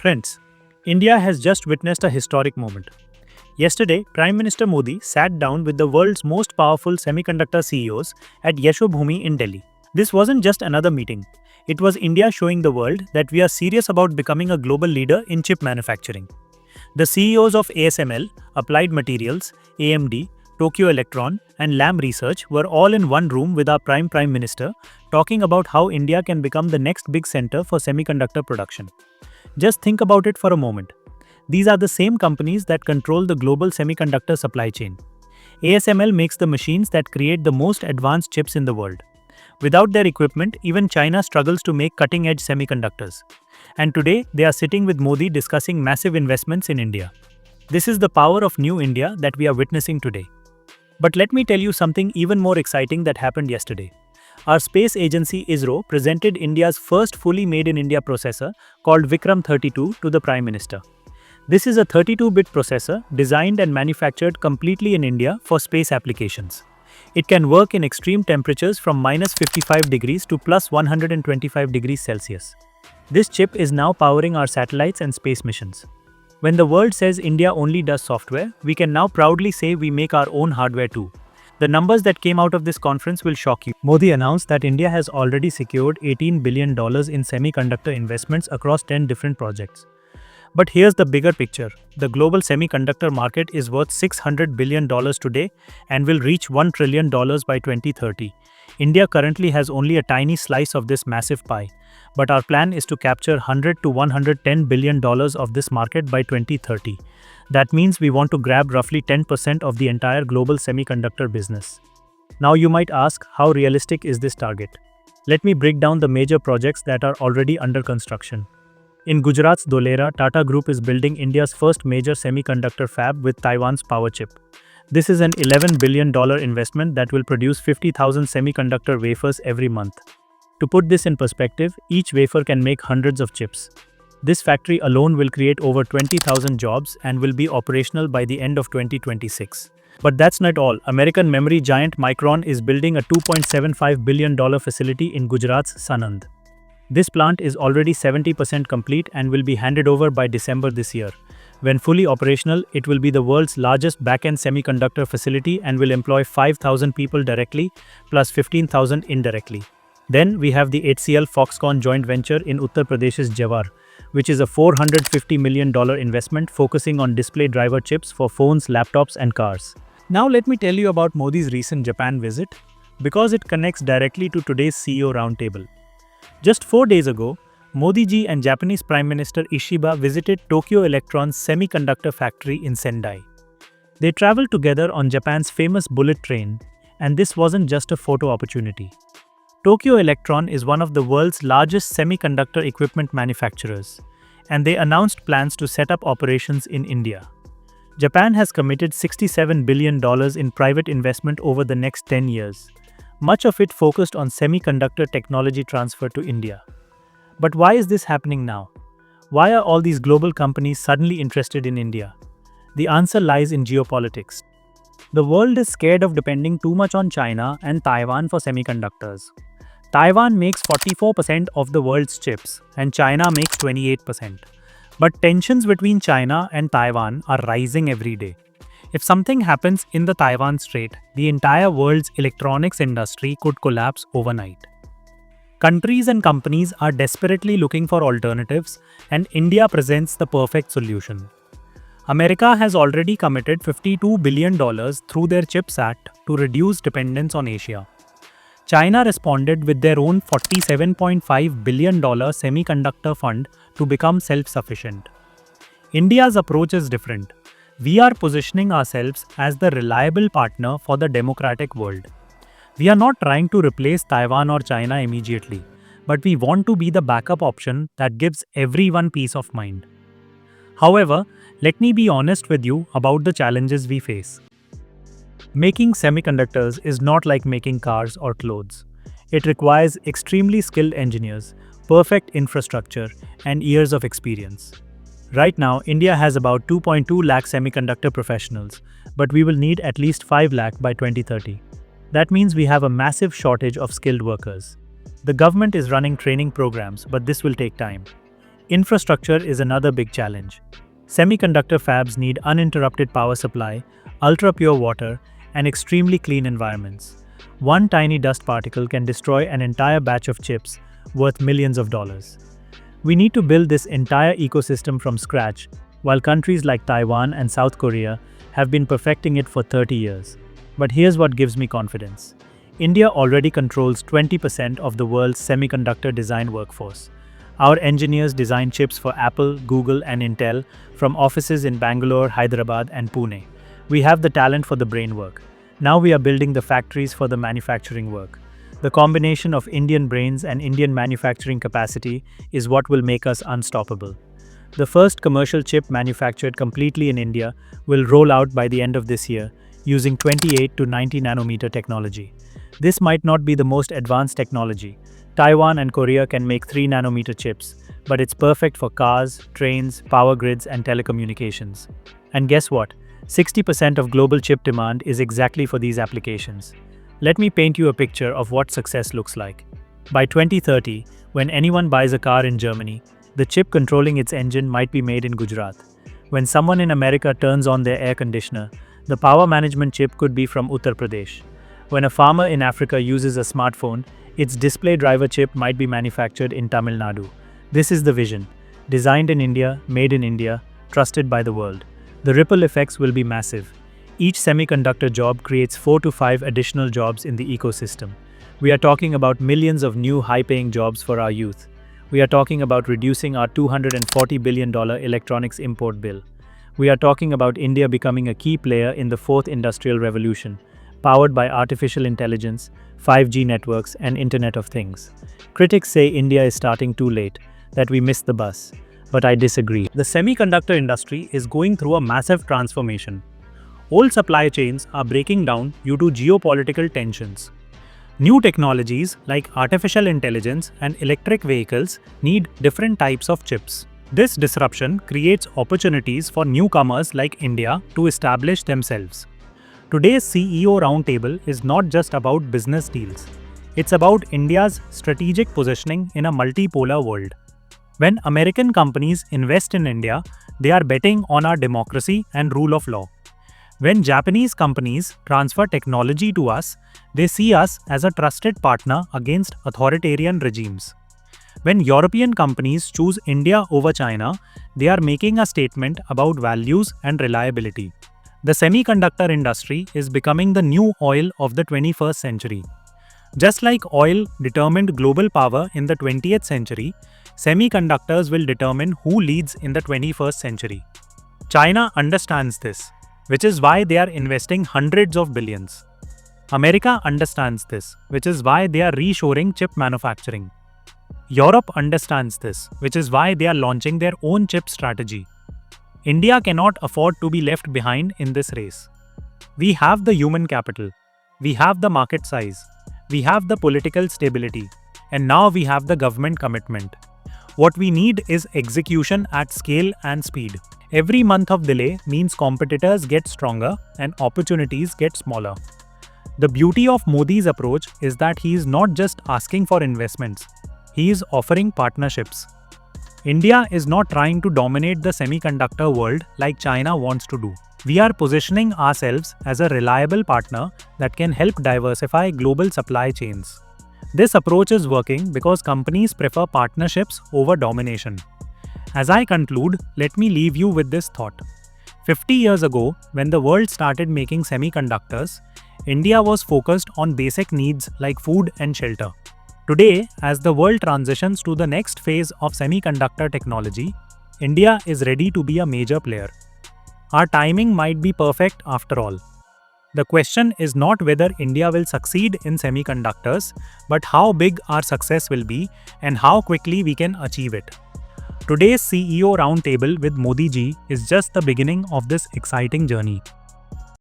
Friends, India has just witnessed a historic moment. Yesterday, Prime Minister Modi sat down with the world's most powerful semiconductor CEOs at Yashobhoomi in Delhi. This wasn't just another meeting. It was India showing the world that we are serious about becoming a global leader in chip manufacturing. The CEOs of ASML, Applied Materials, AMD, Tokyo Electron, and LAM Research were all in one room with our Prime Minister, talking about how India can become the next big center for semiconductor production. Just think about it for a moment. These are the same companies that control the global semiconductor supply chain. ASML makes the machines that create the most advanced chips in the world. Without their equipment, even China struggles to make cutting-edge semiconductors. And today, they are sitting with Modi discussing massive investments in India. This is the power of New India that we are witnessing today. But let me tell you something even more exciting that happened yesterday. Our space agency ISRO presented India's first fully made in India processor called Vikram 32 to the Prime Minister. This is a 32-bit processor designed and manufactured completely in India for space applications. It can work in extreme temperatures from -55 degrees to +125 degrees Celsius. This chip is now powering our satellites and space missions. When the world says India only does software, we can now proudly say we make our own hardware too. The numbers that came out of this conference will shock you. Modi announced that India has already secured $18 billion in semiconductor investments across 10 different projects. But here's the bigger picture. The global semiconductor market is worth $600 billion today and will reach $1 trillion by 2030. India currently has only a tiny slice of this massive pie, but our plan is to capture $100 to $110 billion of this market by 2030. That means we want to grab roughly 10% of the entire global semiconductor business. Now you might ask, how realistic is this target? Let me break down the major projects that are already under construction. In Gujarat's Dholera, Tata Group is building India's first major semiconductor fab with Taiwan's power chip. This is an $11 billion investment that will produce 50,000 semiconductor wafers every month. To put this in perspective, each wafer can make hundreds of chips. This factory alone will create over 20,000 jobs and will be operational by the end of 2026. But that's not all. American memory giant Micron is building a $2.75 billion facility in Gujarat's Sanand. This plant is already 70% complete and will be handed over by December this year. When fully operational, it will be the world's largest back-end semiconductor facility and will employ 5,000 people directly, plus 15,000 indirectly. Then we have the HCL Foxconn joint venture in Uttar Pradesh's Jawar, which is a $450 million investment focusing on display driver chips for phones, laptops, and cars. Now let me tell you about Modi's recent Japan visit, because it connects directly to today's CEO roundtable. Just 4 days ago, Modi ji and Japanese Prime Minister Ishiba visited Tokyo Electron's semiconductor factory in Sendai. They traveled together on Japan's famous bullet train, and this wasn't just a photo opportunity. Tokyo Electron is one of the world's largest semiconductor equipment manufacturers, and they announced plans to set up operations in India. Japan has committed $67 billion in private investment over the next 10 years, much of it focused on semiconductor technology transfer to India. But why is this happening now? Why are all these global companies suddenly interested in India? The answer lies in geopolitics. The world is scared of depending too much on China and Taiwan for semiconductors. Taiwan makes 44% of the world's chips, and China makes 28%. But tensions between China and Taiwan are rising every day. If something happens in the Taiwan Strait, the entire world's electronics industry could collapse overnight. Countries and companies are desperately looking for alternatives, and India presents the perfect solution. America has already committed $52 billion through their CHIPS Act to reduce dependence on Asia. China responded with their own $47.5 billion semiconductor fund to become self-sufficient. India's approach is different. We are positioning ourselves as the reliable partner for the democratic world. We are not trying to replace Taiwan or China immediately, but we want to be the backup option that gives everyone peace of mind. However, let me be honest with you about the challenges we face. Making semiconductors is not like making cars or clothes. It requires extremely skilled engineers, perfect infrastructure, and years of experience. Right now, India has about 2.2 lakh semiconductor professionals, but we will need at least 5 lakh by 2030. That means we have a massive shortage of skilled workers. The government is running training programs, but this will take time. Infrastructure is another big challenge. Semiconductor fabs need uninterrupted power supply, ultra-pure water, and extremely clean environments. One tiny dust particle can destroy an entire batch of chips worth millions of dollars. We need to build this entire ecosystem from scratch, while countries like Taiwan and South Korea have been perfecting it for 30 years. But here's what gives me confidence. India already controls 20% of the world's semiconductor design workforce. Our engineers design chips for Apple, Google, and Intel from offices in Bangalore, Hyderabad, and Pune. We have the talent for the brain work. Now we are building the factories for the manufacturing work. The combination of Indian brains and Indian manufacturing capacity is what will make us unstoppable. The first commercial chip manufactured completely in India will roll out by the end of this year using 28 to 90 nanometer technology. This might not be the most advanced technology. Taiwan and Korea can make 3 nanometer chips, but it's perfect for cars, trains, power grids, and telecommunications. And guess what? 60% of global chip demand is exactly for these applications. Let me paint you a picture of what success looks like. By 2030, when anyone buys a car in Germany, the chip controlling its engine might be made in Gujarat. When someone in America turns on their air conditioner, the power management chip could be from Uttar Pradesh. When a farmer in Africa uses a smartphone, its display driver chip might be manufactured in Tamil Nadu. This is the vision. Designed in India, made in India, trusted by the world. The ripple effects will be massive. Each semiconductor job creates 4 to 5 additional jobs in the ecosystem. We are talking about millions of new high-paying jobs for our youth. We are talking about reducing our $240 billion electronics import bill. We are talking about India becoming a key player in the fourth industrial revolution, powered by artificial intelligence, 5G networks, and Internet of Things. Critics say India is starting too late, that we missed the bus. But I disagree. The semiconductor industry is going through a massive transformation. Old supply chains are breaking down due to geopolitical tensions. New technologies like artificial intelligence and electric vehicles need different types of chips. This disruption creates opportunities for newcomers like India to establish themselves. Today's CEO roundtable is not just about business deals. It's about India's strategic positioning in a multipolar world. When American companies invest in India, they are betting on our democracy and rule of law. When Japanese companies transfer technology to us, they see us as a trusted partner against authoritarian regimes. When European companies choose India over China, they are making a statement about values and reliability. The semiconductor industry is becoming the new oil of the 21st century. Just like oil determined global power in the 20th century, semiconductors will determine who leads in the 21st century. China understands this, which is why they are investing hundreds of billions. America understands this, which is why they are reshoring chip manufacturing. Europe understands this, which is why they are launching their own chip strategy. India cannot afford to be left behind in this race. We have the human capital, we have the market size, we have the political stability, and now we have the government commitment. What we need is execution at scale and speed. Every month of delay means competitors get stronger and opportunities get smaller. The beauty of Modi's approach is that he is not just asking for investments, he is offering partnerships. India is not trying to dominate the semiconductor world like China wants to do. We are positioning ourselves as a reliable partner that can help diversify global supply chains. This approach is working because companies prefer partnerships over domination. As I conclude, let me leave you with this thought. 50 years ago, when the world started making semiconductors, India was focused on basic needs like food and shelter. Today, as the world transitions to the next phase of semiconductor technology, India is ready to be a major player. Our timing might be perfect after all. The question is not whether India will succeed in semiconductors, but how big our success will be and how quickly we can achieve it. Today's CEO roundtable with Modi ji is just the beginning of this exciting journey.